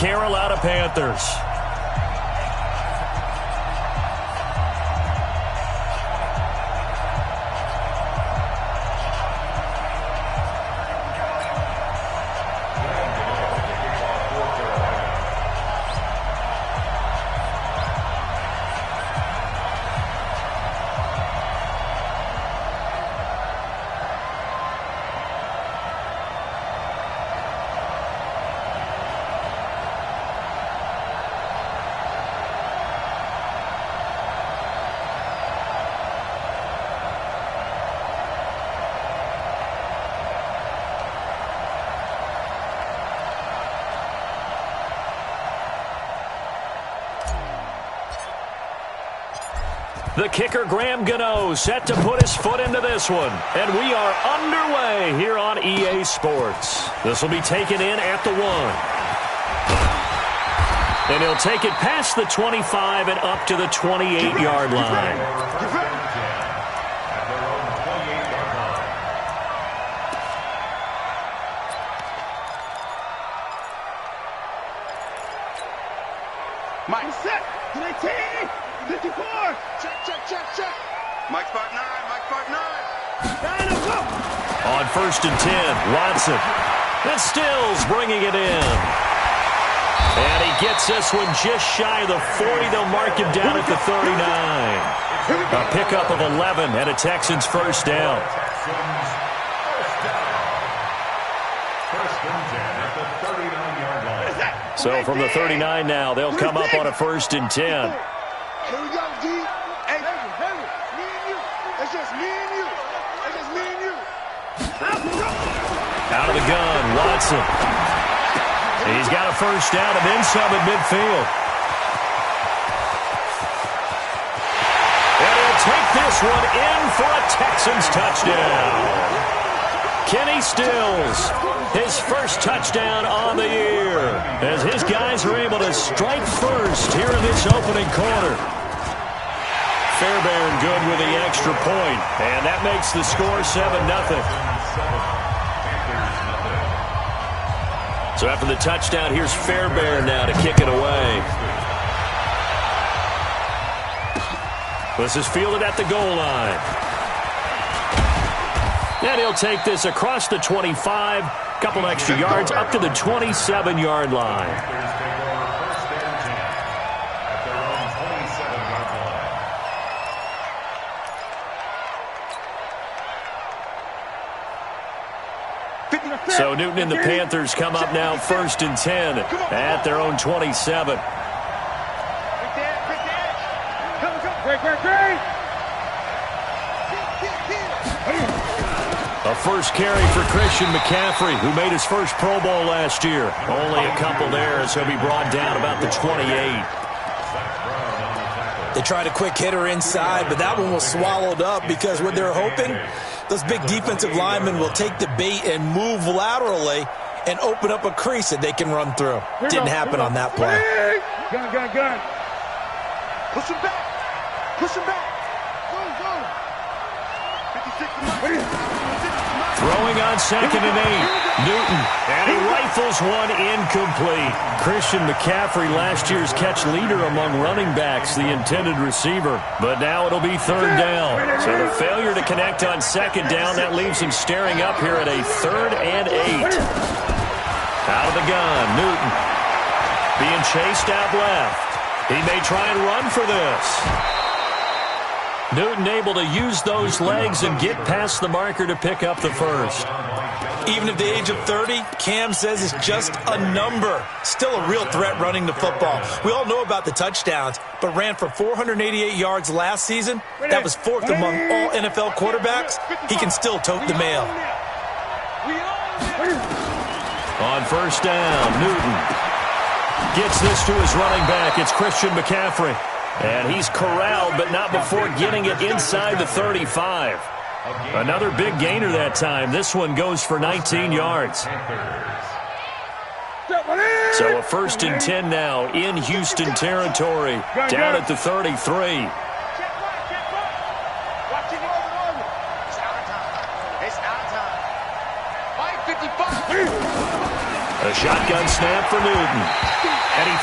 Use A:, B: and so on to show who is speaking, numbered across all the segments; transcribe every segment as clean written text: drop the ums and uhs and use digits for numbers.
A: Carolina Panthers. The kicker, Graham Gano, set to put his foot into this one. And we are underway here on EA Sports. This will be taken in at the 1. And he'll take it past the 25 and up to the 28-yard line.
B: Mike set, 19, 54, check. Mike spot 9,
A: On 1st and 10, Watson. And Stills bringing it in. And he gets this one just shy of the 40. They'll mark him down at the 39. A pickup of 11 and a Texans first down. So from the 39 now, they'll come up on a 1st and 10.
B: Here we go, D. Hey, me and you. It's just me and you.
A: Out of the gun, Watson. He's got a first down and then some at midfield. And he'll take this one in for a Texans touchdown. Kenny Stills, his first touchdown on the year, as his guys are able to strike first here in this opening quarter. Fairbairn good with the extra point, and that makes the score 7-0. So after the touchdown, here's Fairbairn now to kick it away. This is fielded at the goal line. And he'll take this across the 25, couple extra yards up to the 27-yard line. So Newton and the Panthers come up now 1st and 10 at their own 27. A first carry for Christian McCaffrey, who made his first Pro Bowl last year. Only a couple there, so he'll be brought down about the 28.
C: They tried a quick hitter inside, but that one was swallowed up because what they're hoping, those big defensive linemen will take the bait and move laterally and open up a crease that they can run through. Didn't happen on that play.
B: Gun. Push him back. Go. 56.
A: Throwing on 2nd and 8. Newton, and he rifles one incomplete. Christian McCaffrey, last year's catch leader among running backs, the intended receiver. But now it'll be 3rd down. So the failure to connect on 2nd down, that leaves him staring up here at a 3rd and 8. Out of the gun, Newton. Being chased out left. He may try and run for this. Newton able to use those legs and get past the marker to pick up the first.
C: Even at the age of 30, Cam says it's just a number. Still a real threat running the football. We all know about the touchdowns, but ran for 488 yards last season. That was 4th among all NFL quarterbacks. He can still tote the mail.
A: On 1st down, Newton gets this to his running back. It's Christian McCaffrey. And he's corralled, but not before getting it inside the 35. Another big gainer that time. This one goes for 19 yards. So a 1st and 10 now in Houston territory, down at the 33. A shotgun snap for Newton.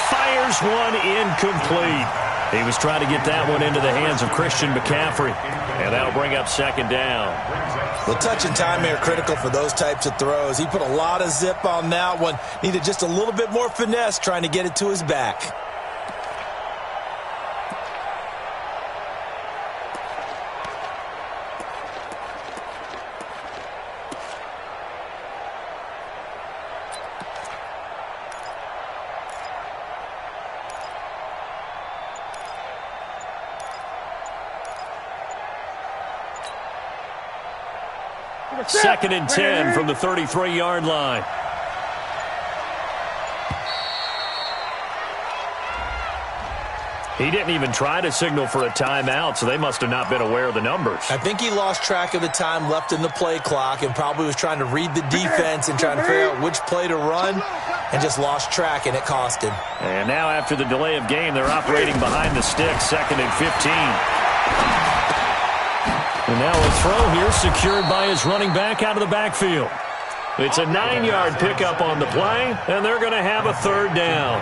A: fires one incomplete. He was trying to get that one into the hands of Christian McCaffrey. And that'll bring up second down.
C: Well, touch and timing are critical for those types of throws. He put a lot of zip on that one. Needed just a little bit more finesse trying to get it to his back.
A: Second and 10 from the 33-yard line. He didn't even try to signal for a timeout, so they must have not been aware of the numbers.
C: I think he lost track of the time left in the play clock and probably was trying to read the defense and trying to figure out which play to run and just lost track, and it cost him.
A: And now after the delay of game, they're operating behind the sticks, second and 15. And now a throw here secured by his running back out of the backfield. It's a 9-yard pickup on the play, and they're going to have a third down.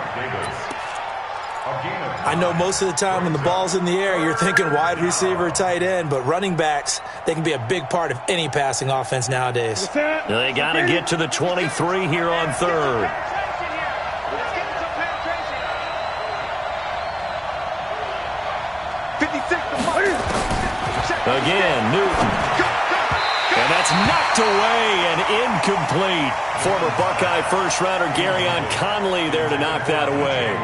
C: I know most of the time when the ball's in the air, you're thinking wide receiver, tight end, but running backs, they can be a big part of any passing offense nowadays.
A: They got to get to the 23 here on third. Again, Newton. And that's knocked away and incomplete. Former Buckeye first-rounder Garyon Conley there to knock that away.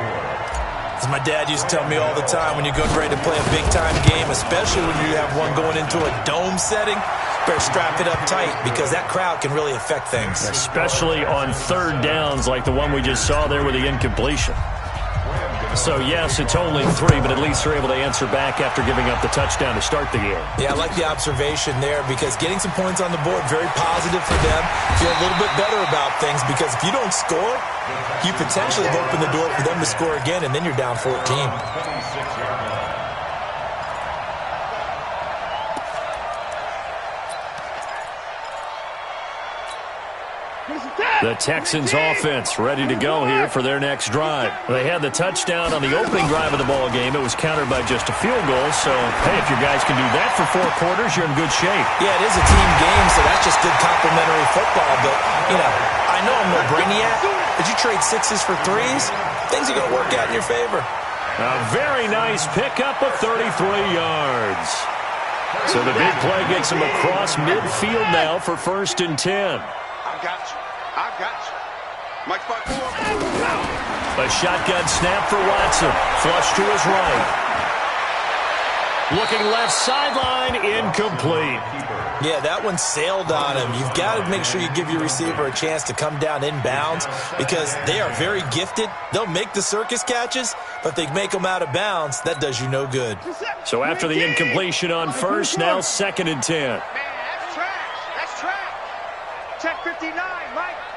C: As my dad used to tell me all the time, when you're getting ready to play a big-time game, especially when you have one going into a dome setting, better strap it up tight because that crowd can really affect things.
A: Especially on third downs like the one we just saw there with the incompletion. So, yes, it's only 3, but at least they're able to answer back after giving up the touchdown to start the game.
C: Yeah, I like the observation there because getting some points on the board, very positive for them. Feel a little bit better about things because if you don't score, you potentially have opened the door for them to score again, and then you're down 14.
A: The Texans offense ready to go here for their next drive. They had the touchdown on the opening drive of the ball game. It was countered by just a field goal. So, hey, if your guys can do that for 4 quarters, you're in good shape.
C: Yeah, it is a team game, so that's just good complementary football. But, you know, I know I'm no brainiac, but you trade 6s for 3s, things are going to work out in your favor.
A: A very nice pickup of 33 yards. So the big play gets him across midfield now for 1st and 10.
B: I got you. I got you. Mike Spot 4.
A: A shotgun snap for Watson. Flush to his right. Looking left sideline, incomplete.
C: Yeah, that one sailed on him. You've got to make sure you give your receiver a chance to come down inbounds because they are very gifted. They'll make the circus catches, but they make them out of bounds. That does you no good.
A: So after the incompletion on first, now 2nd and 10.
D: Man, that's trash. That's trash. Check 59.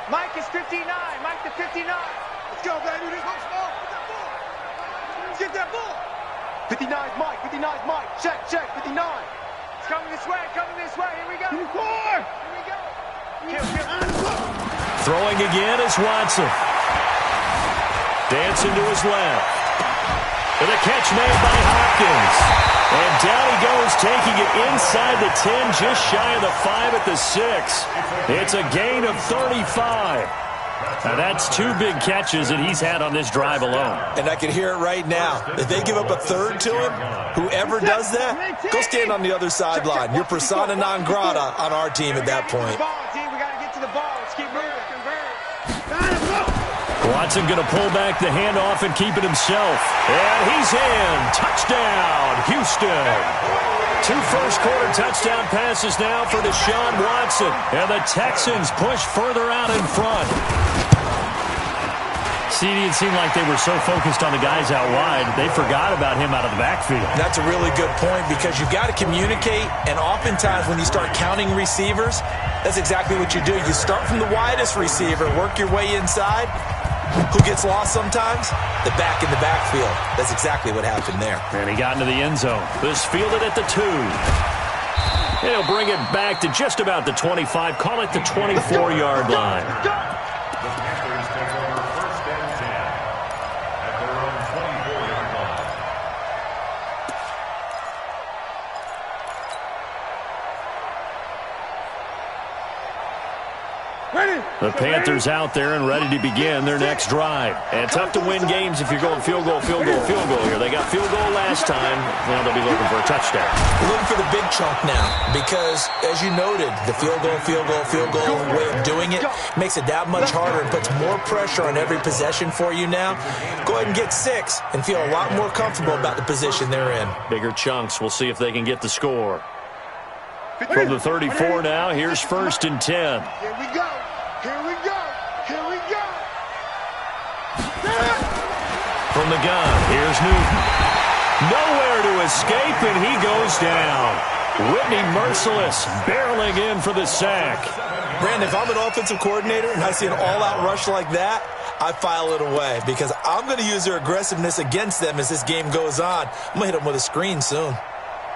D: Mike is 59. Mike to 59.
B: Let's go, baby. Let's go. Get that ball.
D: 59's Mike. 59's Mike. Check. 59. It's coming this way. Here we go.
B: 24.
D: Here we go. Kill.
A: Throwing again is Watson. Dancing to his left. And a catch made by Hopkins. And down he goes, taking it inside the 10, just shy of the 5 at the 6. It's a gain of 35. Now that's 2 big catches that he's had on this drive alone.
C: And I can hear it right now. If they give up a 3rd to him, whoever does that, go stand on the other sideline. You're persona non grata on our team at that point.
D: We got to get to the ball. Let's keep moving.
A: Watson going to pull back the handoff and keep it himself. And he's in. Touchdown, Houston. 2 first-quarter touchdown passes now for Deshaun Watson. And the Texans push further out in front. See, it seemed like they were so focused on the guys out wide, they forgot about him out of the backfield.
C: That's a really good point because you've got to communicate, and oftentimes when you start counting receivers, that's exactly what you do. You start from the widest receiver, work your way inside. Who gets lost sometimes? The back in the backfield. That's exactly what happened there.
A: And he got into the end zone. This fielded at the 2. He'll bring it back to just about the 25. Call it the 24-yard line. The Panthers out there and ready to begin their next drive. And tough to win games if you're going field goal here. They got field goal last time. Now they'll be looking for a touchdown.
C: We're looking for the big chunk now because, as you noted, the field goal way of doing it makes it that much harder and puts more pressure on every possession for you now. Go ahead and get 6 and feel a lot more comfortable about the position they're in.
A: Bigger chunks. We'll see if they can get the score. From the 34 now, here's 1st and 10.
B: Here we go. Here we go. Here we go.
A: From the gun, here's Newton. Nowhere to escape, and he goes down. Whitney Merciless barreling in for the sack.
C: Brandon, if I'm an offensive coordinator and I see an all-out rush like that, I file it away because I'm going to use their aggressiveness against them as this game goes on. I'm going to hit them with a screen soon.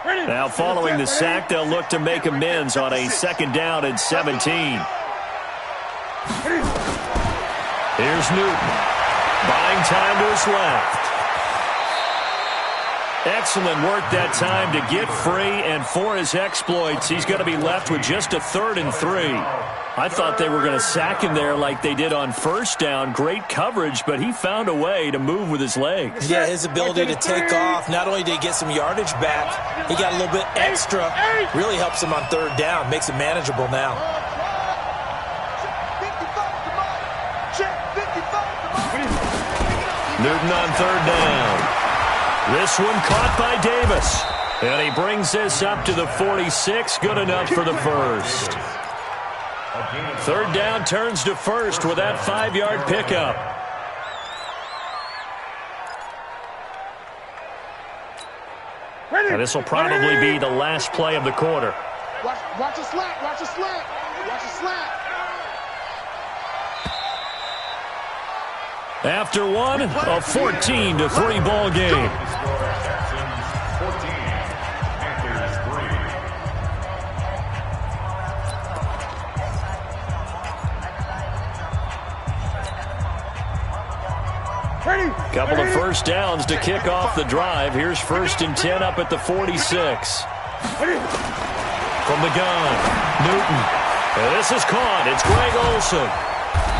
A: Now following the sack, they'll look to make amends on a 2nd down and 17. Here's Newton. Buying time to his left. Excellent work that time to get free, and for his exploits, he's going to be left with just a 3rd and 3. I thought they were going to sack him there like they did on 1st down. Great coverage, but he found a way to move with his legs.
C: Yeah, his ability to take off. Not only did he get some yardage back, he got a little bit extra. Really helps him on 3rd down. Makes it manageable now.
A: Newton on 3rd down. This one caught by Davis. And he brings this up to the 46. Good enough for the 1st. 3rd down turns to 1st with that 5-yard pickup. And this will probably be the last play of the quarter.
B: Watch a slant. Watch a slant. Watch a slant.
A: After one, a 14-3 ball game. Couple of 1st downs to kick off the drive. Here's 1st and 10 up at the 46. From the gun, Newton. And this is caught. It's Greg Olsen.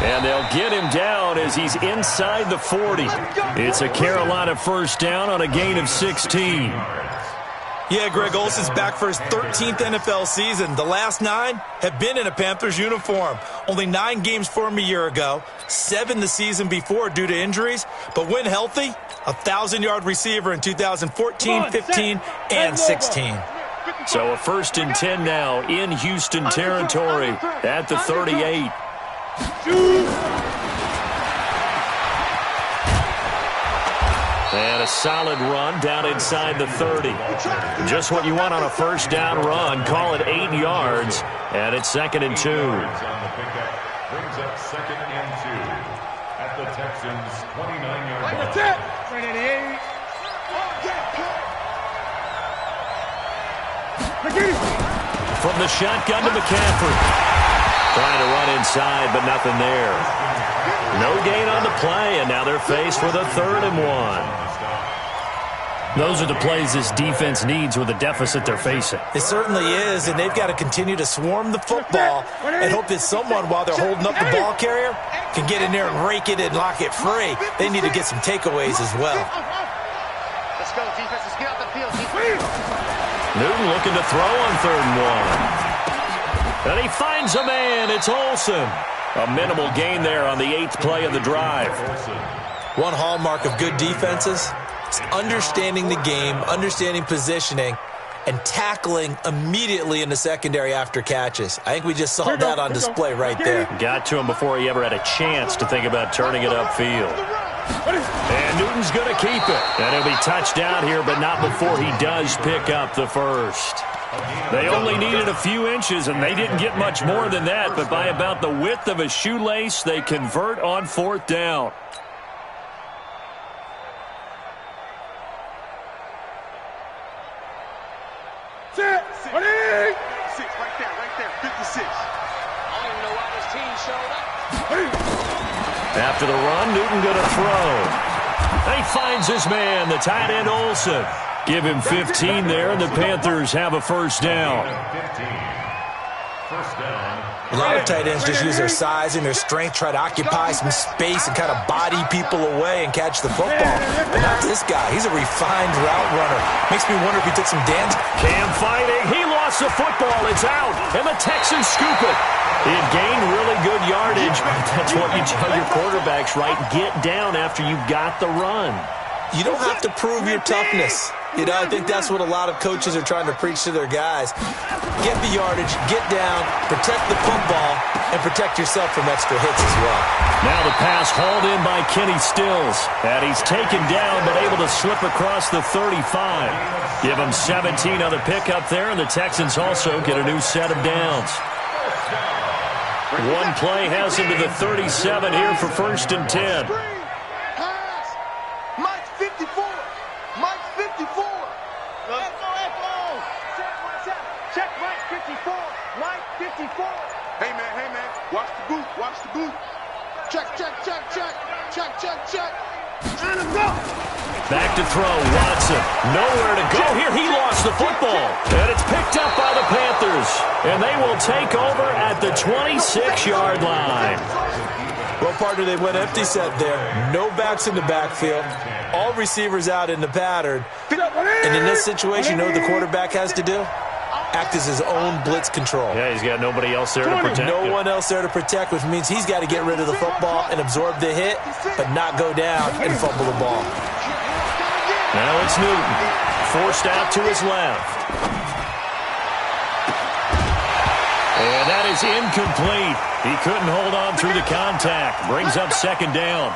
A: And they'll get him down as he's inside the 40. It's a Carolina 1st down on a gain of 16.
C: Yeah, Greg Olsen's back for his 13th NFL season. The last 9 have been in a Panthers uniform. Only 9 games for him a year ago, 7 the season before due to injuries. But when healthy, a 1,000-yard receiver in 2014, 15, and 16.
A: So a 1st and 10 now in Houston territory at the 38. And a solid run down inside the 30. Just what you want on a 1st down run. Call it 8 yards. And it's 2nd and 2.
E: Brings up 2nd and 2 at the Texans' 29-yard line.
A: From the shotgun to McCaffrey. Trying to run inside, but nothing there. No gain on the play, and now they're faced with a 3rd and 1. Those are the plays this defense needs with the deficit they're facing.
C: It certainly is, and they've got to continue to swarm the football and hope that someone, while they're holding up the ball carrier, can get in there and rake it and lock it free. They need to get some takeaways as well.
D: Let's go, defense. Let's get out the field.
A: Newton looking to throw on 3rd and 1. And he finds a man. It's Olsen. A minimal gain there on the 8th play of the drive.
C: One hallmark of good defenses is understanding the game, understanding positioning, and tackling immediately in the secondary after catches. I think we just saw that on display right there.
A: Got to him before he ever had a chance to think about turning it upfield. And Newton's going to keep it. And he'll be touched down here, but not before he does pick up the 1st. They only needed a few inches, and they didn't get much more than that, but by about the width of a shoelace, they convert on 4th down.
B: Six right there, 56.
D: I don't even know why this team showed up.
A: After the run, Newton going to throw. He finds his man, the tight end Olsen. Give him 15 there, and the Panthers have a 1st down.
E: 15. 1st down,
C: A lot of tight ends just use their size and their strength, try to occupy some space and kind of body people away and catch the football. But not this guy. He's a refined route runner. Makes me wonder if he took some dance.
A: Cam fighting. He lost the football. It's out. And the Texans scoop it. He had gained really good yardage. That's what you tell your quarterbacks, right? Get down after you got the run.
C: You don't have to prove your toughness. You know, I think that's what a lot of coaches are trying to preach to their guys. Get the yardage, get down, protect the football, and protect yourself from extra hits as well.
A: Now the pass hauled in by Kenny Stills. And he's taken down but able to slip across the 35. Give him 17 on the pickup there, and the Texans also get a new set of downs. One play has him to the 37 here for 1st and 10.
B: Mike 54. Mike 54.
D: Check Mike 54. Mike 54.
B: Hey, man. Watch the boot. Watch the boot. Check. And go.
A: Back to throw, Watson. Nowhere to go here. He lost the football. And it's picked up by the Panthers. And they will take over at the 26-yard line.
C: Well, partner, they went empty set there. No backs in the backfield. All receivers out in the pattern. And in this situation, you know what the quarterback has to do? Act as his own blitz control.
A: Yeah, he's got nobody else there to protect him.
C: No one else there to protect, which means he's got to get rid of the football and absorb the hit, but not go down and fumble the ball.
A: Now it's Newton. Forced out to his left. And that is incomplete. He couldn't hold on through the contact. Brings up 2nd down.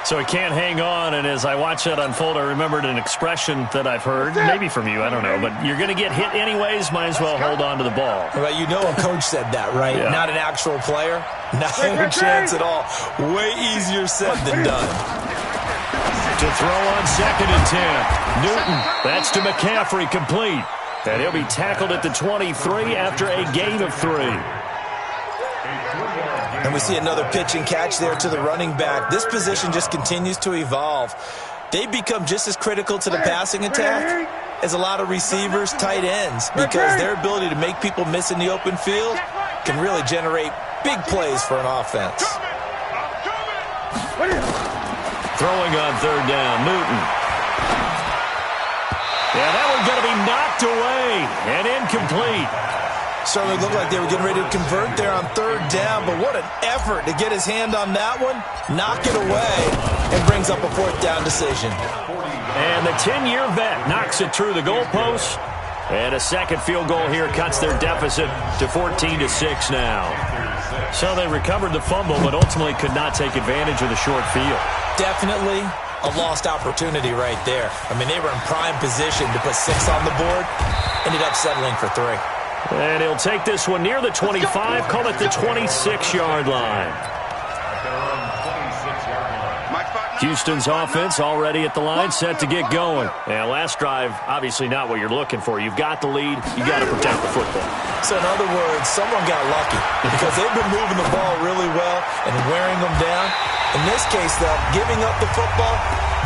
A: So he can't hang on, and as I watch that unfold, I remembered an expression that I've heard, maybe from you, I don't know, but you're going to get hit anyways, might as well hold on to the ball.
C: Well, you know a coach said that, right?
A: Yeah.
C: Not an actual player. Not a chance at all. Way easier said than done.
A: To throw on 2nd and 10. Newton, that's to McCaffrey, complete. And he'll be tackled at the 23 after a gain of 3.
C: And we see another pitch and catch there to the running back. This position just continues to evolve. They become just as critical to the passing attack as a lot of receivers, tight ends, because their ability to make people miss in the open field can really generate big plays for an offense.
A: Throwing on 3rd down, Newton. Yeah, that one's going to be knocked away and incomplete.
C: Certainly looked like they were getting ready to convert there on 3rd down, but what an effort to get his hand on that one, knock it away, and brings up a 4th down decision.
A: And the 10-year vet knocks it through the goalpost, and a 2nd field goal here cuts their deficit to 14-6 now. So they recovered the fumble, but ultimately could not take advantage of the short field.
C: Definitely a lost opportunity right there. I mean, they were in prime position to put 6 on the board, ended up settling for 3.
A: And he'll take this one near the 25, call it the 26-yard line. Houston's offense already at the line, set to get going. And last drive, obviously not what you're looking for. You've got the lead. You got to protect the football.
C: So in other words, someone got lucky because they've been moving the ball really well and wearing them down. In this case, though, giving up the football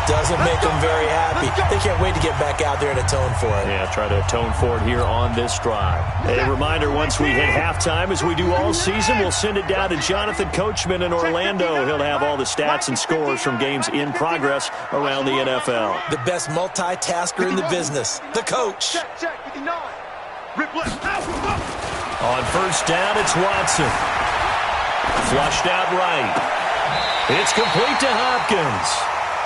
C: doesn't make them very happy. They can't wait to get back out there and atone for it.
A: Yeah, try to atone for it here on this drive. A reminder, once we hit halftime, as we do all season, we'll send it down to Jonathan Coachman in Orlando. He'll have all the stats and scores from games in progress around the NFL.
C: The best multitasker in the business, the coach.
D: Check, 59. Rip left.
A: On 1st down, it's Watson. Flushed out right. It's complete to Hopkins.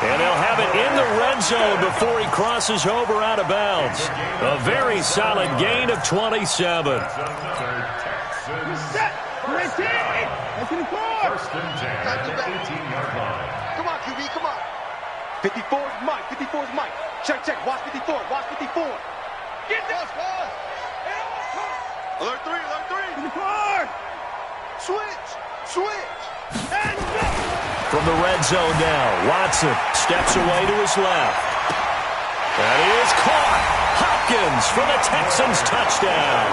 A: And they'll have it in the red zone before he crosses over out of bounds. A very solid gain of 27.
B: First and 10 at the 18-yard line.
D: Come on, QB, come on. 54's Mike. 54's Mike. Check. Watch 54. Watch 54. Get this.
B: Alert 3.
D: 54. Switch. And go.
A: From the red zone now, Watson steps away to his left. And he is caught. Hopkins for the Texans touchdown.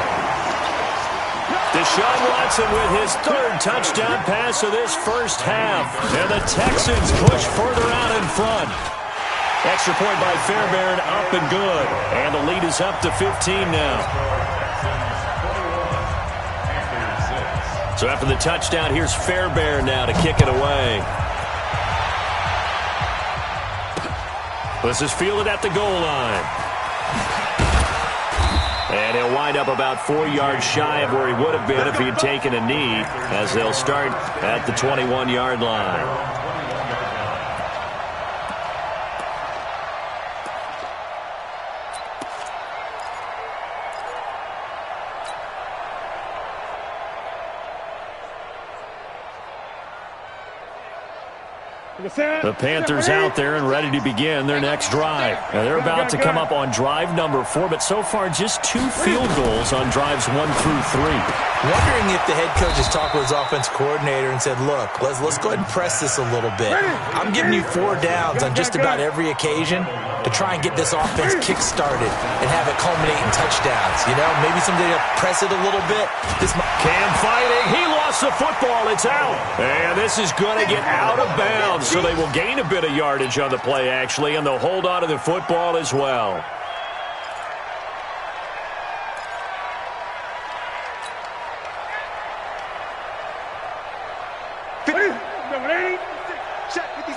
A: Deshaun Watson with his 3rd touchdown pass of this first half. And the Texans push further out in front. Extra point by Fairbairn, up and good. And the lead is up to 15 now. So after the touchdown, here's Fairbairn now to kick it away. This is fielded at the goal line. And he'll wind up about 4 yards shy of where he would have been if he'd taken a knee, as they'll start at the 21-yard line. The Panthers out there and ready to begin their next drive. Now they're about to come up on drive number 4, but so far just 2 field goals on drives 1 through 3.
C: Wondering if the head coach has talked with his offense coordinator and said, look, let's go ahead and press this a little bit. I'm giving you 4 downs on just about every occasion to try and get this offense kick-started and have it culminate in touchdowns. You know, maybe someday to press it a little bit.
A: Cam fighting. He lost the football. It's out. And this is going to get out of bounds, so they will gain a bit of yardage on the play, actually, and they'll hold on to the football as well.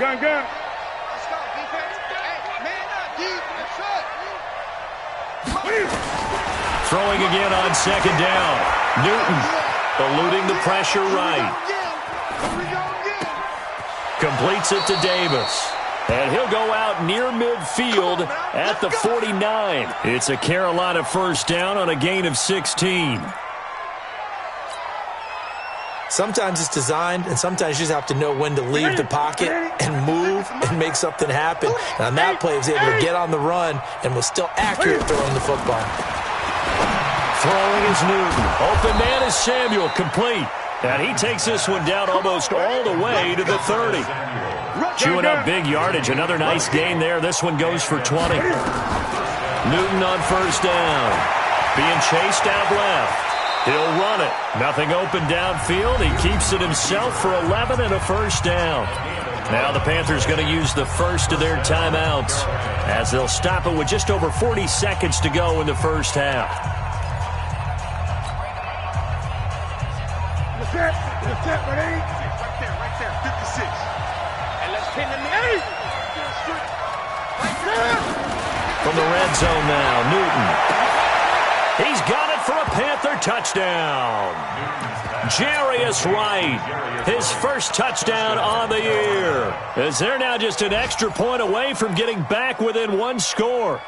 B: Gun.
D: Let's go, defense. Hey, man up, defense.
A: Throwing again on second down. Newton eluding the pressure right. Completes it to Davis. And he'll go out near midfield at the 49. It's a Carolina first down on a gain of 16.
C: Sometimes it's designed, and sometimes you just have to know when to leave the pocket and move and make something happen. And on that play, he was able to get on the run and was still accurate throwing the football.
A: Throwing is Newton. Open man is Samuel, complete. And he takes this one down almost all the way to the 30. Chewing up big yardage. Another nice gain there. This one goes for 20. Newton on first down. Being chased out left. He'll run it. Nothing open downfield. He keeps it himself for 11 and a first down. Now the Panthers going to use the first of their timeouts as they'll stop it with just over 40 seconds to go in the first half.
B: Right there, 56.
D: And let's pin the knee.
A: From the red zone now, Newton. He's got it for a Panther touchdown. Jarius Wright, his first touchdown on the year. As they're now just an extra point away from getting back within 1 score.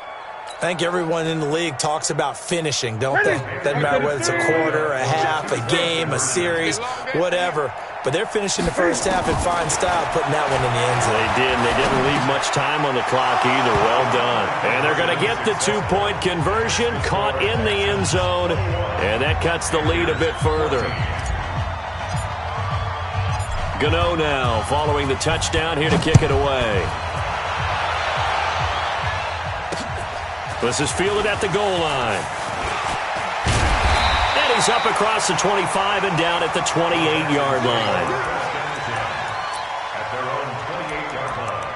C: I think everyone in the league talks about finishing, don't they? Doesn't matter whether it's a quarter, a half, a game, a series, whatever. But they're finishing the first half in fine style, putting that one in the end zone.
A: They did, and they didn't leave much time on the clock either. Well done. And they're going to get the 2-point conversion, caught in the end zone, and that cuts the lead a bit further. Gano now following the touchdown here to kick it away. This is fielded at the goal line. And he's up across the 25 and down at the 28-yard line.
E: At their own 28-yard line.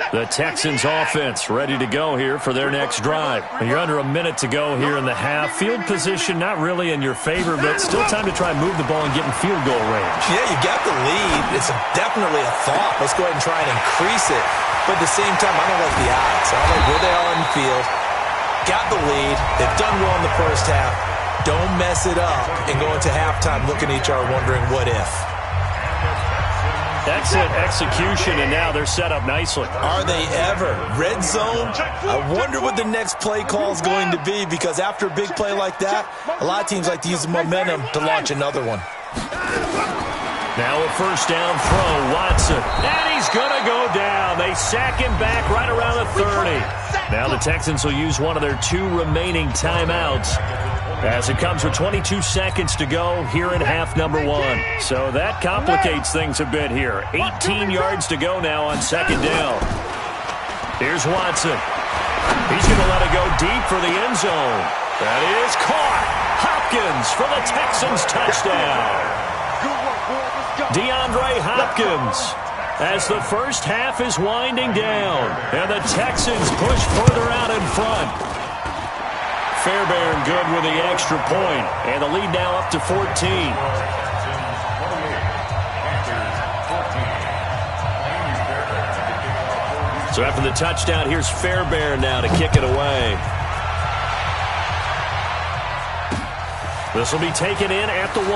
A: The Texans offense ready to go here for their next drive. You're under a minute to go here in the half. Field position not really in your favor, but still time to try and move the ball and get in field goal range.
C: Yeah, you got the lead. It's definitely a thought. Let's go ahead and try and increase it. But at the same time, I don't like the odds. I don't like where they are in the field. Got the lead. They've done well in the first half. Don't mess it up and go into halftime looking at each other wondering what if.
A: Excellent execution, and now they're set up nicely.
C: Are they ever? Red zone? I wonder what the next play call is going to be, because after a big play like that, a lot of teams like to use the momentum to launch another one.
A: Now a first down throw, Watson. And he's going to go down. They sack him back right around the 30. Now the Texans will use one of their 2 remaining timeouts as it comes with 22 seconds to go here in half number 1. So that complicates things a bit here. 18 yards to go now on second down. Here's Watson. He's going to let it go deep for the end zone. That is caught. Hopkins for the Texans touchdown. DeAndre Hopkins as the first half is winding down. And the Texans push further out in front. Fairbairn good with the extra point, and the lead now up to 14. So after the touchdown, here's Fairbairn now to kick it away. This will be taken in at the 1.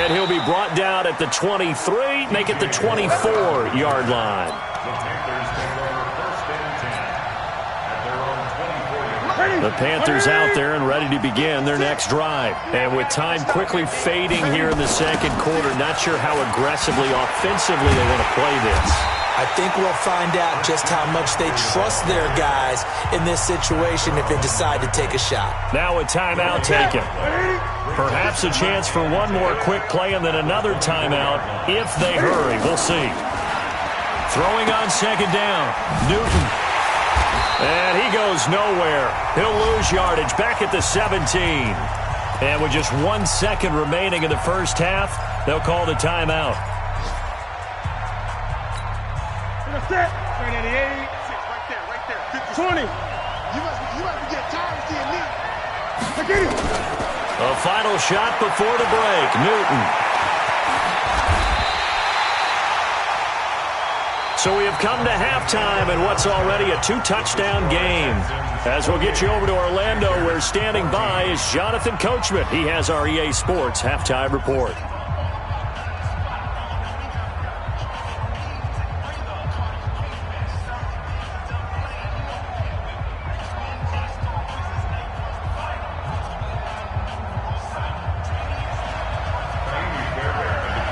A: And he'll be brought down at the 23, make it the 24-yard line. The Panthers out there and ready to begin their next drive. And with time quickly fading here in the second quarter, not sure how aggressively, offensively they want to play this.
C: I think we'll find out just how much they trust their guys in this situation if they decide to take a shot.
A: Now a timeout taken. Perhaps a chance for one more quick play and then another timeout if they hurry. We'll see. Throwing on second down. Newton. And he goes nowhere. He'll lose yardage back at the 17. And with just 1 second remaining in the first half, they'll call the timeout.
B: Right there. 20. You must be getting tired of seeing me. Look at him.
A: A final shot before the break. Newton. So we have come to halftime in what's already a 2-touchdown game. As we'll get you over to Orlando, where standing by is Jonathan Coachman. He has our EA Sports halftime report.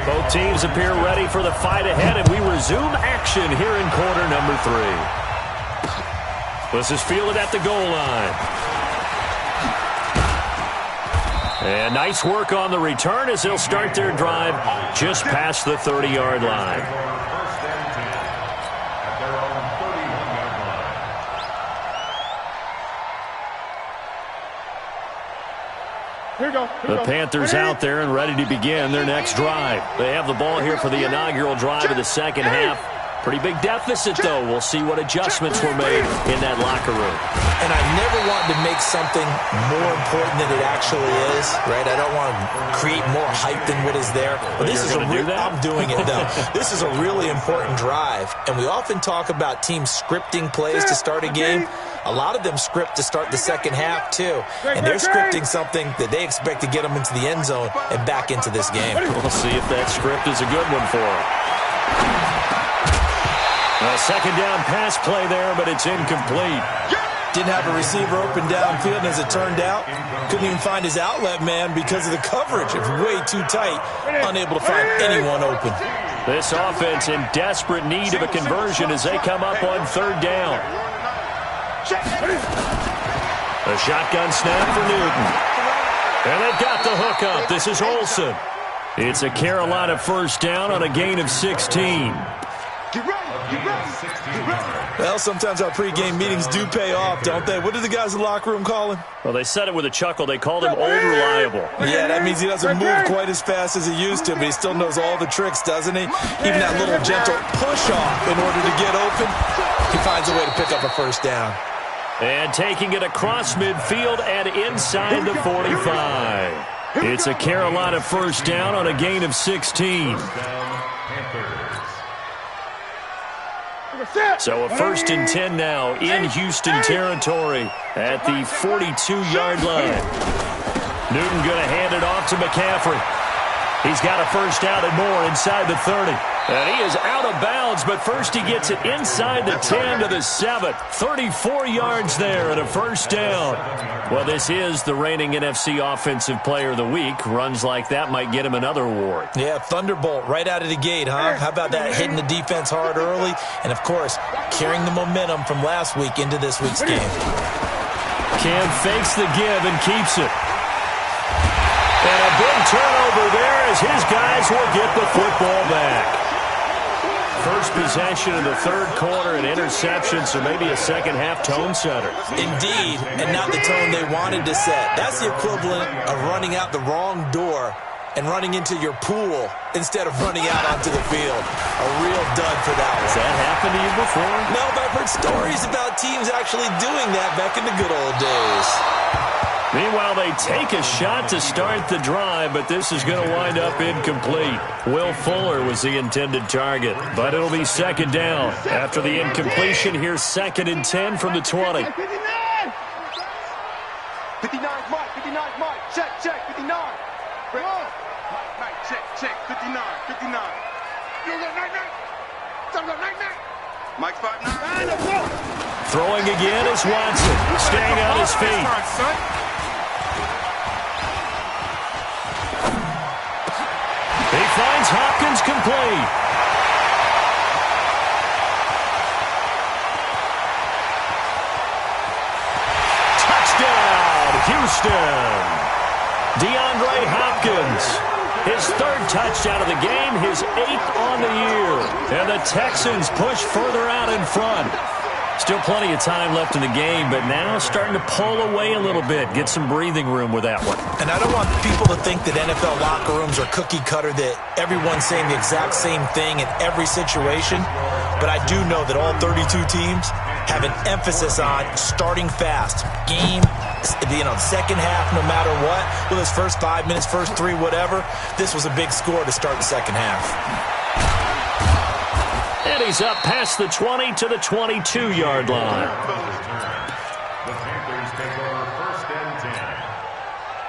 A: Both teams appear ready for the fight ahead, and we resume action here in quarter number 3. This is fielded at the goal line. And nice work on the return as they'll start their drive just past the 30-yard line. The Panthers out there and ready to begin their next drive. They have the ball here for the inaugural drive of the second half. Pretty big deficit, though. We'll see what adjustments were made in that locker room.
C: And I never want to make something more important than it actually is, right? I don't want to create more hype than what is there. But this is I'm doing it, though. This is a really important drive. And we often talk about teams scripting plays to start a game. A lot of them script to start the second half, too. And they're scripting something that they expect to get them into the end zone and back into this game.
A: We'll see if that script is a good one for them. A second down pass play there, but it's incomplete.
C: Didn't have a receiver open downfield, and as it turned out, couldn't even find his outlet man because of the coverage. It was way too tight, unable to find anyone open.
A: This offense in desperate need of a conversion as they come up on third down. A shotgun snap for Newton. And they've got the hook up. This is Olsen. It's a Carolina first down on a gain of 16.
C: Well, sometimes our pregame meetings do pay off, don't they? What did the guys in the locker room call him?
A: Well, they said it with a chuckle. They called him Old Reliable.
C: Yeah, that means he doesn't move quite as fast as he used to, but he still knows all the tricks, doesn't he? Even that little gentle push-off in order to get open, he finds a way to pick up a first down.
A: And taking it across midfield and inside the 45. It's a Carolina first down on a gain of 16. So a 1st and 10 now in Houston territory at the 42-yard line. Newton going to hand it off to McCaffrey. He's got a first down and more inside the 30. And he is out of bounds, but first he gets it inside the 10 to the 7. 34 yards there and a first down. Well, this is the reigning NFC Offensive Player of the Week. Runs like that might get him another award.
C: Yeah, Thunderbolt right out of the gate, huh? How about that, hitting the defense hard early? And, of course, carrying the momentum from last week into this week's game.
A: Cam fakes the give and keeps it. And a big turnover there as his guys will get the football back. First possession in the third quarter, an interception, so maybe a second-half tone setter.
C: Indeed, and not the tone they wanted to set. That's the equivalent of running out the wrong door and running into your pool instead of running out onto the field. A real dud for that one.
A: Has that happened to you before?
C: No, but I've heard stories about teams actually doing that back in the good old days.
A: Meanwhile, they take a shot to start the drive, but this is going to wind up incomplete. Will Fuller was the intended target, but it'll be second down. After the incompletion, here's 2nd and 10 from the 20.
B: 59, Mike. 59, Mike. Check, 59. Mike, check. 59. You got 99. Mike's 5'9".
A: Throwing again is Watson, staying on his feet. He finds Hopkins complete. Touchdown, Houston. DeAndre Hopkins. His 3rd touchdown of the game, his 8th on the year. And the Texans push further out in front. Still plenty of time left in the game, but now starting to pull away a little bit. Get some breathing room with that one.
C: And I don't want people to think that NFL locker rooms are cookie cutter, that everyone's saying the exact same thing in every situation. But I do know that all 32 teams have an emphasis on starting fast. Game, second half, no matter what. Well, his first 5 minutes, first 3, whatever. This was a big score to start the second half.
A: And he's up past the 20 to the 22-yard line.
E: The Panthers take over 1st and 10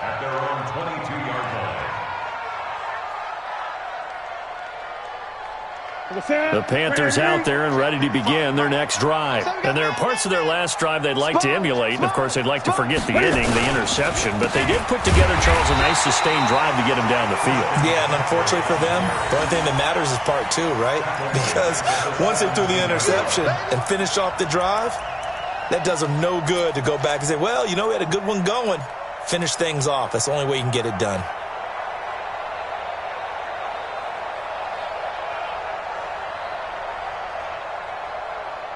E: at their own 22-yard line.
A: The Panthers out there and ready to begin their next drive. And there are parts of their last drive they'd like to emulate. And, of course, they'd like to forget the inning, the interception. But they did put together, Charles, a nice sustained drive to get him down the field.
C: Yeah, and unfortunately for them, the only thing that matters is part 2, right? Because once they threw the interception and finished off the drive, that does them no good to go back and say, well, we had a good one going. Finish things off. That's the only way you can get it done.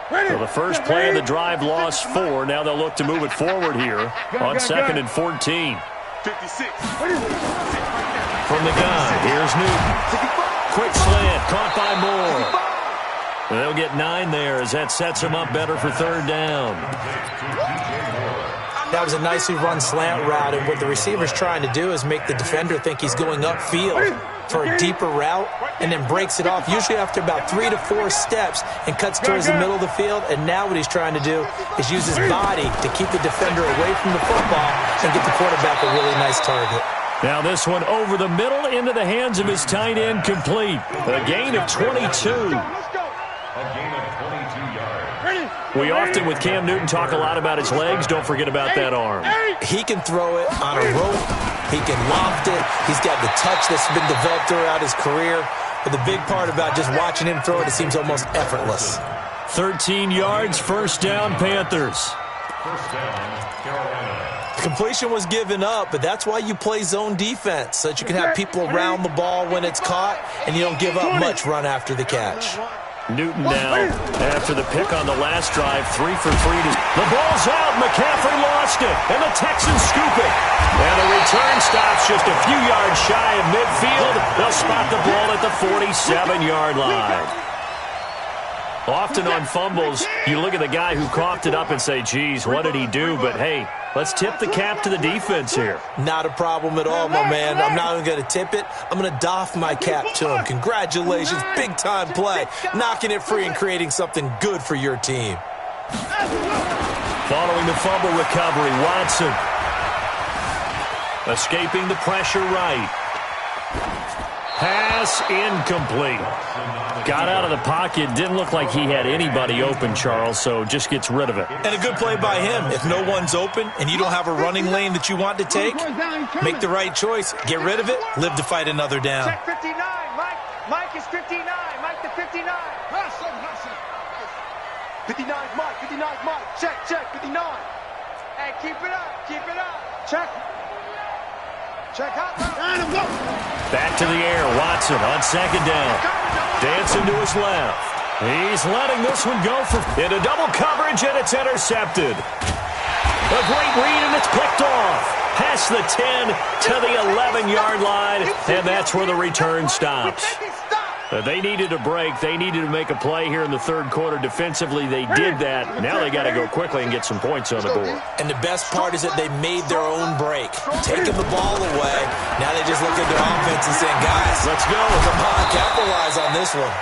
A: So the first play of the drive lost 4. Now they'll look to move it forward here on 2nd and 14.
B: 56.
A: From the gun, here's Newton. Quick slant, caught by Moore. They'll get 9 there as that sets them up better for 3rd down.
C: That was a nicely run slant route, and what the receiver's trying to do is make the defender think he's going upfield for a deeper route and then breaks it off, usually after about 3 to 4 steps, and cuts towards the middle of the field. And now what he's trying to do is use his body to keep the defender away from the football and get the quarterback a really nice target.
A: Now this one over the middle into the hands of his tight end, complete. A gain of 22. We often, with Cam Newton, talk a lot about his legs. Don't forget about that arm.
C: He can throw it on a rope. He can loft it. He's got the touch that's been developed throughout his career. But the big part about just watching him throw it seems almost effortless.
A: 13 yards, 1st down, Panthers.
E: 1st down, Carolina.
C: The completion was given up, but that's why you play zone defense, so that you can have people around the ball when it's caught, and you don't give up much run after the catch.
A: Newton now, after the pick on the last drive, 3 for 3. The ball's out. McCaffrey lost it, and the Texans scoop it. And the return stops just a few yards shy of midfield. They'll spot the ball at the 47-yard line. Often on fumbles, you look at the guy who coughed it up and say, geez, what did he do? But, hey, let's tip the cap to the defense here.
C: Not a problem at all, my man. I'm not even going to tip it. I'm going to doff my cap to him. Congratulations. Big-time play. Knocking it free and creating something good for your team.
A: Following the fumble recovery, Watson. Escaping the pressure right. Pass incomplete. Got out of the pocket. Didn't look like he had anybody open, Charles, so just gets rid of it.
C: And a good play by him. If no one's open and you don't have a running lane that you want to take, make the right choice. Get rid of it. Live to fight another down.
D: Check 59. Mike is 59. Mike to 59.
B: 59, Mike. 59, Mike. Check, 59.
D: Hey, keep it up.
B: Check. Check out.
A: Back to the air. Watson on 2nd down. Dancing to his left. He's letting this one go into double coverage, and it's intercepted. A great read, and it's picked off. past the 10 to the 11-yard line, and that's where the return stops. They needed a break. They needed to make a play here in the third quarter. Defensively, they did that. Now they got to go quickly and get some points on the board.
C: And the best part is that they made their own break. Taking the ball away. Now they just look at their offense and saying, guys,
A: let's go.
C: Come on, capitalize on this one.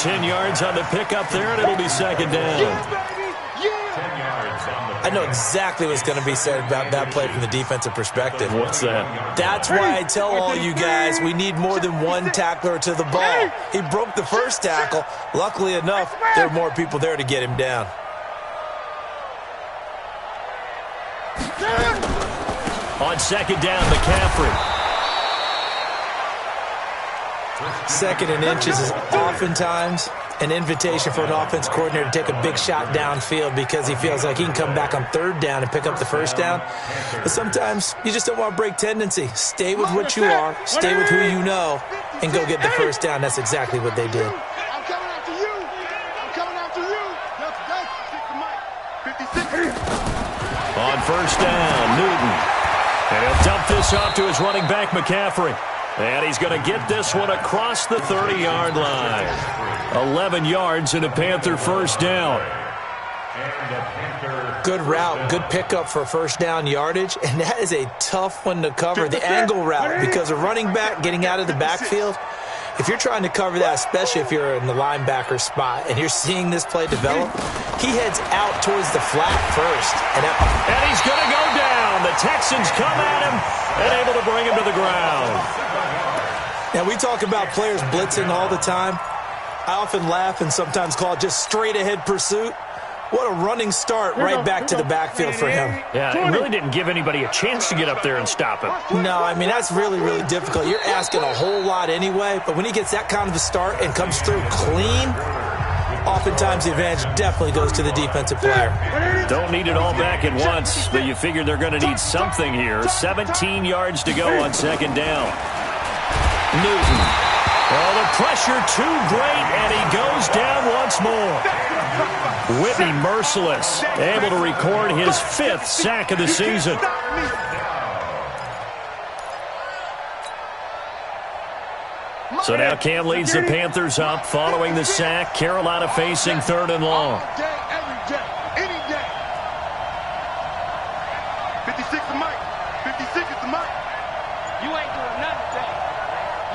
A: 10 yards on the pickup there, and it'll be second down.
C: I know exactly what's going to be said about that play from the defensive perspective.
A: What's that?
C: That's why I tell all you guys we need more than one tackler to the ball. He broke the first tackle. Luckily enough, there are more people there to get him down.
A: On second down, McCaffrey.
C: Second and inches is oftentimes an invitation for an offense coordinator to take a big shot downfield because he feels like he can come back on third down and pick up the first down. But sometimes you just don't want to break tendency. Stay with what you are, stay with who you know, and go get the first down. That's exactly what they did.
B: I'm coming after you. I'm coming after you.
A: On first down, Newton. And he'll dump this off to his running back, McCaffrey. And he's going to get this one across the 30-yard line. 11 yards and a Panther first down.
C: Good route, good pickup for first down yardage, and that is a tough one to cover, the angle route, because a running back getting out of the backfield, if you're trying to cover that, especially if you're in the linebacker spot and you're seeing this play develop, he heads out towards the flat first. And
A: he's going to go down. The Texans come at him and able to bring him to the ground.
C: Now, we talk about players blitzing all the time. I often laugh and sometimes call it just straight-ahead pursuit. What a running start right back to the backfield for him.
A: Yeah, it really didn't give anybody a chance to get up there and stop him.
C: No, I mean, that's really, really difficult. You're asking a whole lot anyway, but when he gets that kind of a start and comes through clean, oftentimes the advantage definitely goes to the defensive player.
A: Don't need it all back at once, but you figure they're going to need something here. 17 yards to go on second down. Newton. Oh, the pressure too great, and he goes down once more. Whitney merciless, able to record his 5th sack of the season. So now Cam leads the Panthers up following the sack. Carolina facing 3rd and long.
B: Every day, any day. 56 to Mike. 56 is the Mike.
D: You ain't doing nothing today.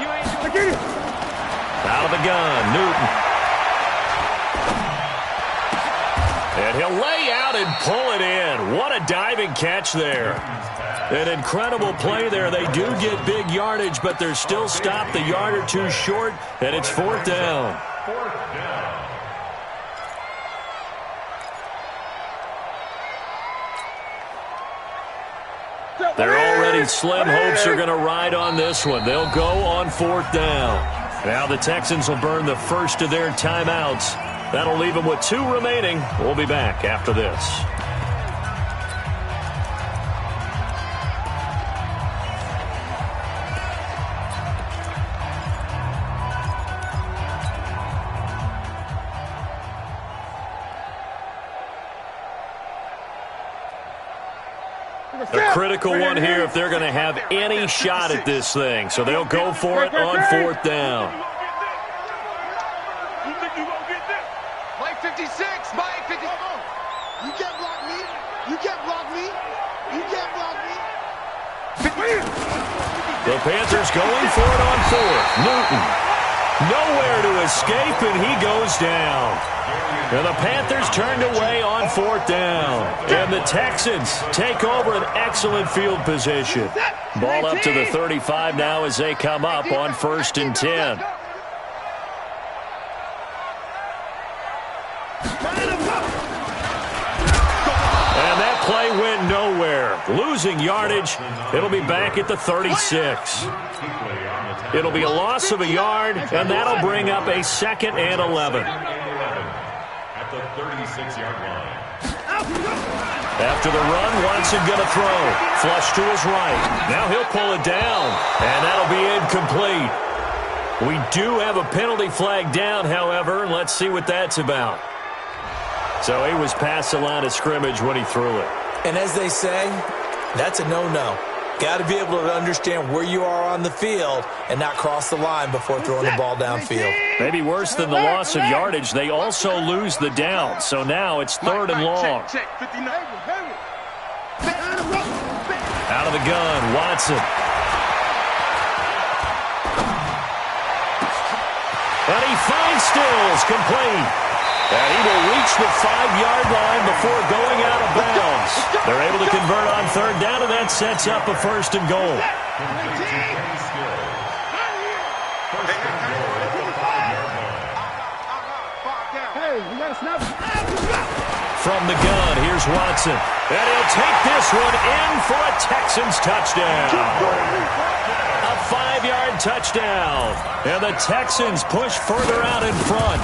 D: You ain't doing
B: Get it.
A: Out of the gun, Newton. And he'll lay out and pull it in. What a diving catch there. An incredible play there. They do get big yardage, but they're still stopped a yard or two short, and it's 4th down. They're already slim hopes are going to ride on this one. They'll go on 4th down. Now the Texans will burn the first of their timeouts. That'll leave them with 2 remaining. We'll be back after this. A critical one here if they're going to have any shot at this thing. So they'll go for it on 4th down.
B: Mike 56. Mike 56. You can't block me. You can't block me. You can't block me.
A: The Panthers going for it on 4th. Newton. Nowhere to escape, and he goes down. And the Panthers turned away on 4th down. And the Texans take over an excellent field position. Ball up to the 35 now as they come up on 1st and 10. And that play went nowhere. Losing yardage. It'll be back at the 36. It'll be a loss of a yard, and that'll bring up a 2nd and 11.
E: At the 36-yard line.
A: After the run, Watson going to throw. Flush to his right. Now he'll pull it down, and that'll be incomplete. We do have a penalty flag down, however, and let's see what that's about. So he was past the line of scrimmage when he threw it.
C: And as they say, That's a no-no. Got to be able to understand where you are on the field and not cross the line before throwing the ball downfield.
A: Maybe worse than the loss of yardage, they also lose the down. So now it's 3rd and long.
B: Check, 59.
A: Out of the gun, Watson. And he finds Stills, complete. And he will reach the 5-yard line before going out of bounds. They're able to convert on 3rd down, and that sets up a 1st and goal. From the gun, here's Watson. And he'll take this one in for a Texans touchdown. A 5-yard touchdown. And the Texans push further out in front.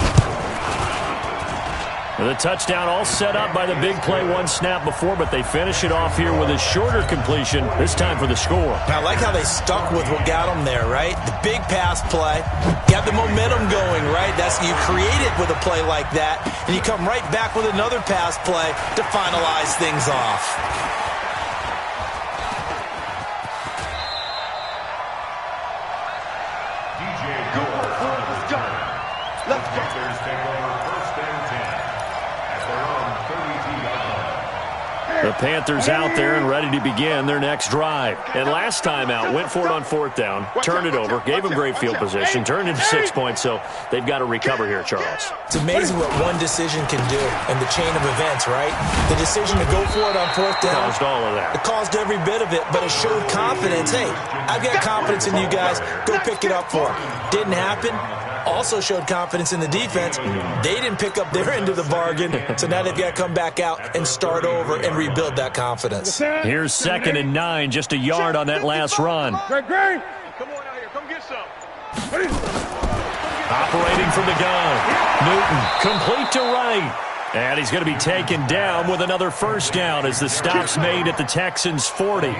A: The touchdown all set up by the big play one snap before, but they finish it off here with a shorter completion, this time for the score.
C: I like how they stuck with what got them there, right? The big pass play, got the momentum going, right? That's you create it with a play like that, and you come right back with another pass play to finalize things off.
A: The Panthers out there and ready to begin their next drive. And last time out, went for it on 4th down, turned it over, gave them great field position, turned into 6 points, so they've got to recover here, Charles.
C: It's amazing what one decision can do in the chain of events, right? The decision to go for it on 4th down.
A: Caused all of that.
C: It caused every bit of it, but it showed confidence. Hey, I've got confidence in you guys. Go pick it up for them. Didn't happen. Also showed confidence in the defense. They didn't pick up their end of the bargain, so now they've got to come back out and start over and rebuild that confidence.
A: Here's 2nd and 9, just a yard on that last run.
B: Come on out here, come get some.
A: Operating from the gun, Newton, complete to right. And he's going to be taken down with another 1st down as the stop's made at the Texans' 40.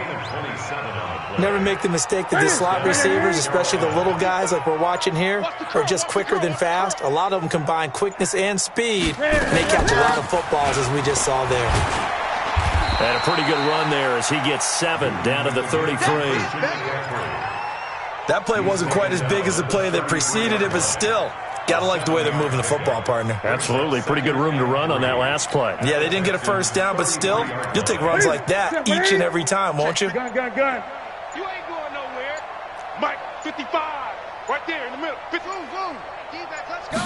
C: Never make the mistake that the slot receivers, especially the little guys like we're watching here, are just quicker than fast. A lot of them combine quickness and speed, and they catch a lot of footballs, as we just saw there.
A: And a pretty good run there as he gets 7 down to the 33.
C: That play wasn't quite as big as the play that preceded it, but still, gotta like the way they're moving the football, partner.
A: Absolutely. Pretty good room to run on that last play.
C: Yeah, they didn't get a 1st down, but still, you'll take runs like that each and every time, won't you?
B: Gun. You ain't going nowhere. Mike, 55. Right there in the middle. Boom. Let's go.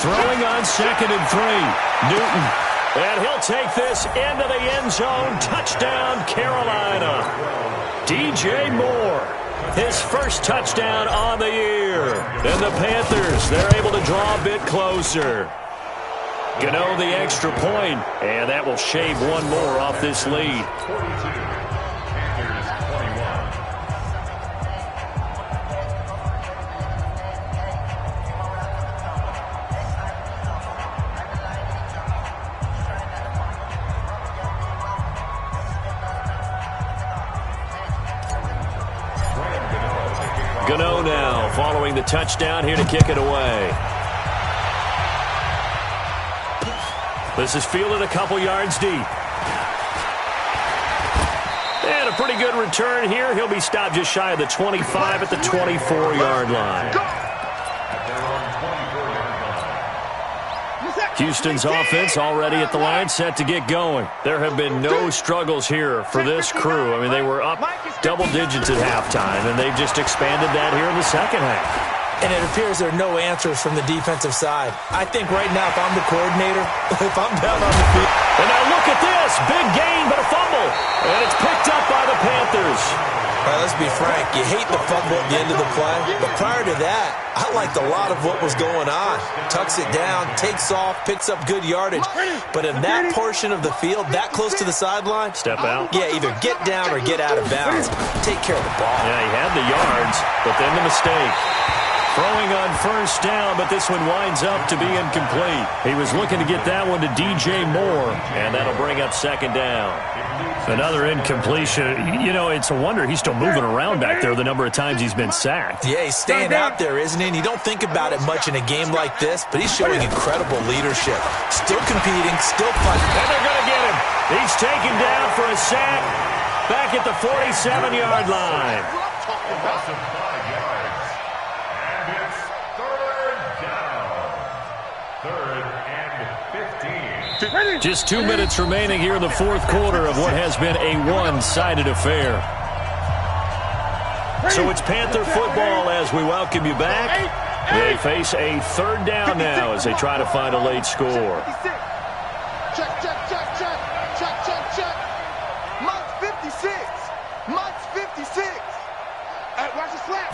A: Throwing on 2nd and 3. Newton. And he'll take this into the end zone. Touchdown, Carolina. DJ Moore. His 1st touchdown on the year. And the Panthers, they're able to draw a bit closer. Gano the extra point, and that will shave one more off this lead. Gano now following the touchdown here to kick it away. This is fielded a couple yards deep. And a pretty good return here. He'll be stopped just shy of the 25 at the 24-yard line. Houston's offense already at the line, set to get going. There have been no struggles here for this crew. I mean, they were up double digits at halftime, and they've just expanded that here in the second half.
C: And it appears there are no answers from the defensive side. I think right now, if I'm the coordinator, if I'm down on the field.
A: And now look at this. Big gain, but a fumble. And it's picked up by the Panthers.
C: All right, let's be frank. You hate the fumble at the end of the play. But prior to that, I liked a lot of what was going on. Tucks it down, takes off, picks up good yardage. But in that portion of the field, that close to the sideline.
A: Step out.
C: Yeah, either get down or get out of bounds. Take care of the ball.
A: Yeah, he had the yards, but then the mistake. Throwing on 1st down, but this one winds up to be incomplete. He was looking to get that one to DJ Moore, and that'll bring up 2nd down. Another incompletion. You know, it's a wonder he's still moving around back there the number of times he's been sacked.
C: Yeah, he's staying out there, isn't he? And you don't think about it much in a game like this, but he's showing incredible leadership. Still competing, still fighting.
A: And they're going to get him. He's taken down for a sack back at the 47-yard line.
E: Loss of 5 yards. And it's third down. Third and 15.
A: Just 2 minutes remaining here in the fourth quarter of what has been a one-sided affair. So it's Panther football as we welcome you back. They face a third down now as they try to find a late score.
B: Check, check, check, check. Check, check, check. Mike's 56. Mike's 56. Watch the slap.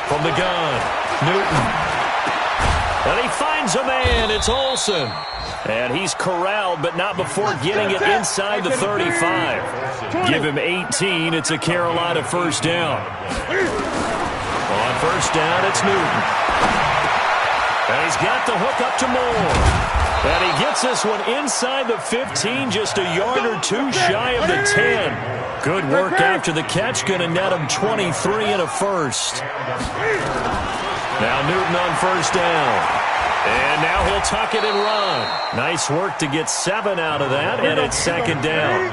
A: From the gun, Newton. And he finds a man. It's Olsen. And he's corralled, but not before getting it inside the 35. Give him 18. It's a Carolina first down. On first down, it's Newton. And he's got the hook up to Moore. And he gets this one inside the 15, just a yard or two shy of the 10. Good work after the catch, going to net him 23 and a first. Now Newton on first down. And now he'll tuck it and run. Nice work to get 7 out of that, and it's second down.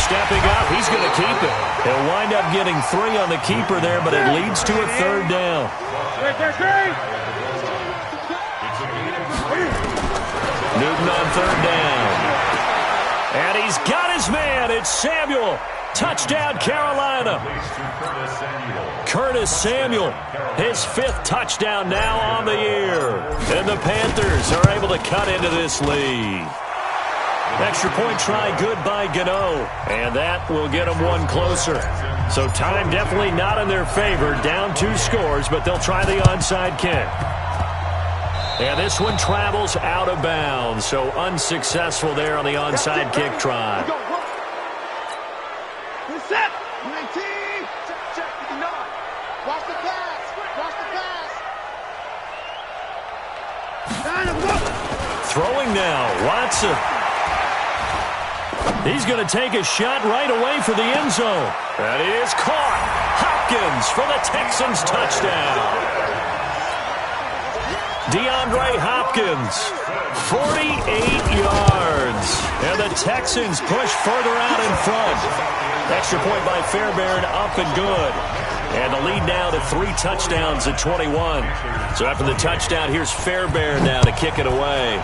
A: Stepping up, he's going to keep it. He'll wind up getting 3 on the keeper there, but it leads to a third down. Newton on third down. And he's got his man. It's Samuel. Touchdown, Carolina. Curtis Samuel, his 5th touchdown now on the year. And the Panthers are able to cut into this lead. Extra point try good by Gano. And that will get them one closer. So time definitely not in their favor. Down 2 scores, but they'll try the onside kick. And this one travels out of bounds. So unsuccessful there on the onside kick try.
B: Set. 19. Check, 59. Watch the pass. Watch the pass.
A: Throwing now, Watson. He's going to take a shot right away for the end zone. That is caught. Hopkins for the Texans touchdown. DeAndre Hopkins, 48 yards. And the Texans push further out in front. Extra point by Fairbairn, up and good. And the lead now to 3 touchdowns at 21. So after the touchdown, here's Fairbairn now to kick it away.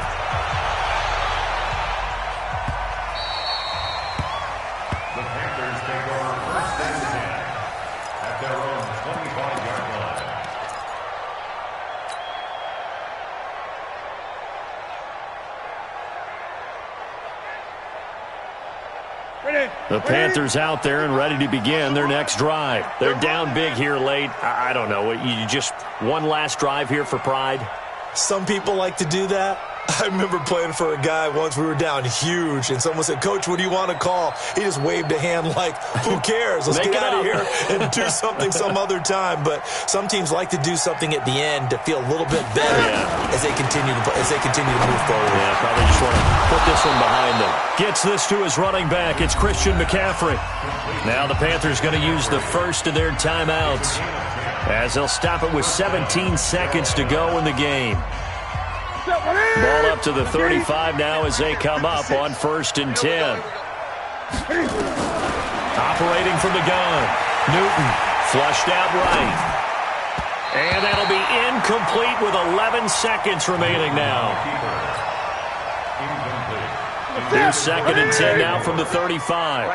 E: The Panthers take over first and 10 at their own 25-yard line.
A: The Panthers out there and ready to begin their next drive. They're down big here late. I don't know. You just one last drive here for pride?
C: Some people like to do that. I remember playing for a guy once. We were down huge, and someone said, "Coach, what do you want to call?" He just waved a hand like, "Who cares? Let's get out of here and do something some other time." But some teams like to do something at the end to feel a little bit better as they continue to move forward.
A: Yeah, probably just want to put this one behind them. Gets this to his running back. It's Christian McCaffrey. Now the Panthers going to use the first of their timeouts as they'll stop it with 17 seconds to go in the game. Ball up to the 35 now as they come up on first and 10. Operating from the gun. Newton flushed out right. And that'll be incomplete with 11 seconds remaining now. Here's second and 10 now from the 35.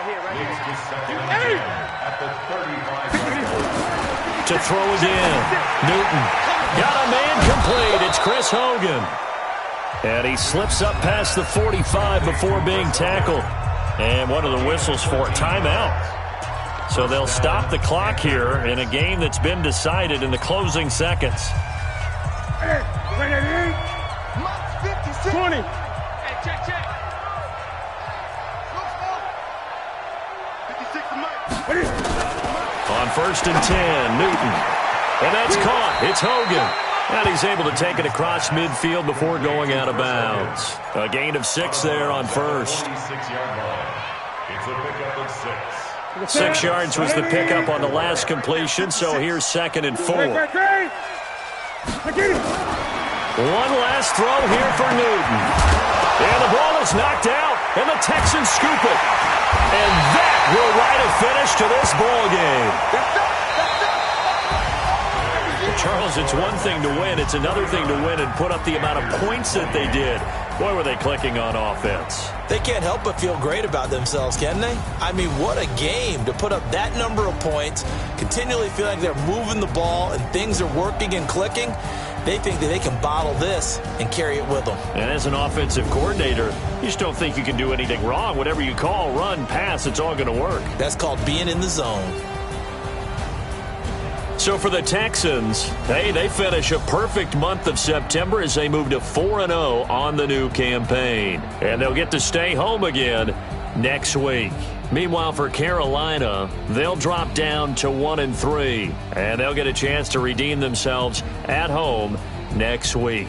A: To throw again. Newton got a man complete. It's Chris Hogan. And he slips up past the 45 before being tackled. And what are the whistles for? Timeout. So they'll stop the clock here in a game that's been decided in the closing seconds.
B: 20.
D: Hey, check, check.
A: On first and 10, Newton. And that's caught. It's Hogan. And he's able to take it across midfield before going out of bounds. A gain of 6 there on first.
E: 46-yard line. It's a pickup of 6.
A: 6 yards was the pickup on the last completion, so here's 2nd and 4. One last throw here for Newton. And the ball is knocked out, and the Texans scoop it. And that will write a finish to this ball game. Charles, it's one thing to win. It's another thing to win and put up the amount of points that they did. Boy, were they clicking on offense.
C: They can't help but feel great about themselves, can they? I mean, what a game to put up that number of points, continually feel like they're moving the ball and things are working and clicking. They think that they can bottle this and carry it with them.
A: And as an offensive coordinator, you just don't think you can do anything wrong. Whatever you call, run, pass, it's all going to work.
C: That's called being in the zone.
A: So for the Texans, hey, they finish a perfect month of September as they move to 4-0 on the new campaign. And they'll get to stay home again next week. Meanwhile, for Carolina, they'll drop down to 1-3. And they'll get a chance to redeem themselves at home next week.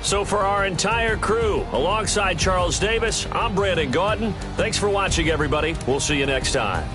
A: So for our entire crew, alongside Charles Davis, I'm Brandon Gaudin. Thanks for watching, everybody. We'll see you next time.